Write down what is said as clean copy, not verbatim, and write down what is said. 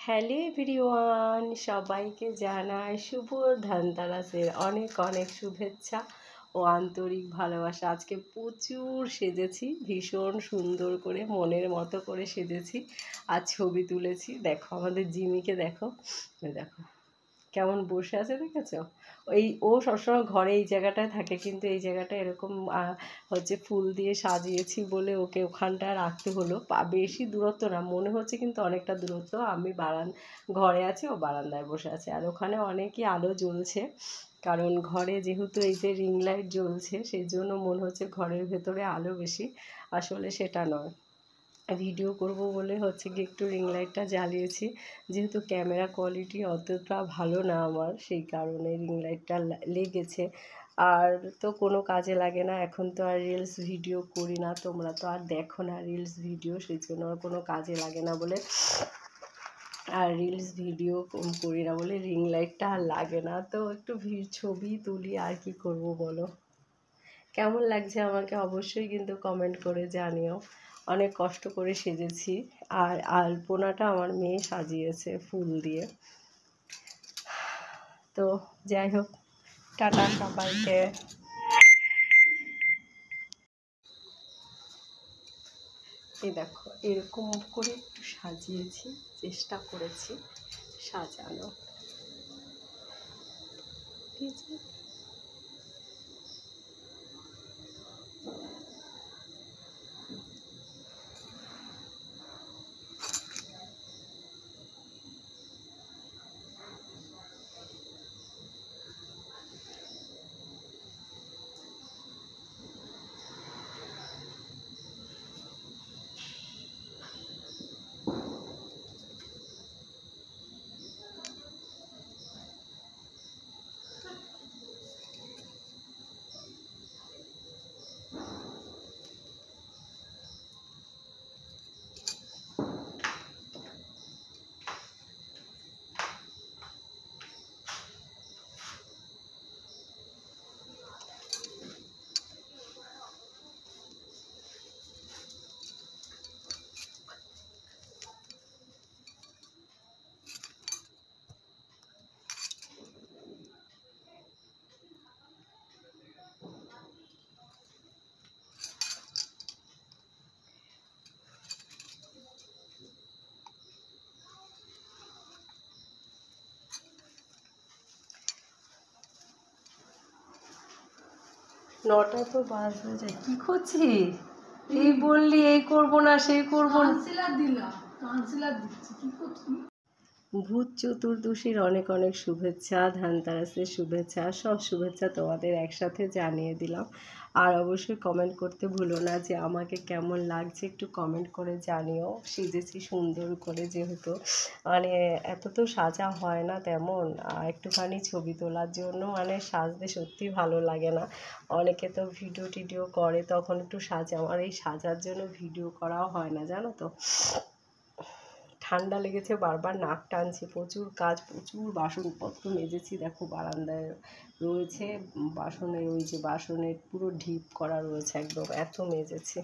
Hello everyone, সবাইকে জানাই শুভ ধনতেরাসের অনেক অনেক শুভেচ্ছা ও আন্তরিক ভালোবাসা। আজকে প্রচুর সেজেছি, ভীষণ সুন্দর করে মনের মতো করে সেজেছি আর ছবি তুলেছি। দেখো আমাদের জিমিকে, দেখো দেখো কেমন বসে আছে, দেখেছো? ও সবসময় ঘরে এই জায়গাটায় থাকে, কিন্তু এই জায়গাটা এরকম হচ্ছে ফুল দিয়ে সাজিয়েছি বলে ওকে ওখানটায় রাখতে হলো। বেশি দূরত্ব না মনে হচ্ছে, কিন্তু অনেকটা দূরত্ব। আমি ঘরে আছি, ও বারান্দায় বসে আছে, আর ওখানে অনেকই আলো জ্বলছে, কারণ ঘরে যেহেতু এই যে রিং লাইট জ্বলছে সেই জন্য মনে হচ্ছে ঘরের ভেতরে আলো বেশি, আসলে সেটা নয়। ভিডিও করব বলে হচ্ছে কি একটু রিং লাইটটা জ্বালিয়েছি, যেহেতু ক্যামেরা কোয়ালিটি অতটা ভালো না আমার, সেই কারণে রিং লাইটটা লেগেছে। আর তো কোনো কাজে লাগে না, এখন তো আর রিলস ভিডিও করি না, তোমরা তো আর দেখো না রিলস ভিডিও, সেই জন্য আর কোনো কাজে লাগে না বলে, আর রিলস ভিডিও করি না বলে রিং লাইটটা আর লাগে না। তো একটু ছবি তুলি, আর কি করব বলো। কেমন লাগছে আমাকে অবশ্যই কিন্তু কমেন্ট করে জানিও। অনেক কষ্ট করে সেজেছি, আর আলপনাটা আমার মেয়ে সাজিয়েছে ফুল দিয়ে। তো যাই হোক, টাটা সবাইকে। এই দেখো এরকম করে একটু সাজিয়েছি, চেষ্টা করেছি সাজানো। নটা তো বাজতে যায়, কি করছিস? এই বললি এই করবো না সেই করবো না, ভূত চতুর্দশীর অনেক অনেক শুভেচ্ছা, ধনতেরাসের শুভেচ্ছা, সব শুভেচ্ছা তোমাদের একসাথে জানিয়ে দিলাম। আর অবশ্যই কমেন্ট করতে ভুলো না যে আমাকে কেমন লাগছে, একটু কমেন্ট করে জানিও। সেজেছি সুন্দর করে, যেহেতু মানে এত তো সাজা হয় না তেমন, একটুখানি ছবি তোলার জন্য মানে সাজতে সত্যি ভালো লাগে না। অনেকে তো ভিডিও টিডিও করে তখন একটু সাজে, আমার এই সাজার জন্য ভিডিও করাও হয় না, জানো তো। ঠান্ডা লেগেছে, বারবার নাক টানছি, প্রচুর কাজ, প্রচুর বাসনপত্র মেজেছি। দেখো বারান্দায় রয়েছে বাসনের, ওই যে বাসনের পুরো ঢিপ করা রয়েছে, একদম এত মেজেছি।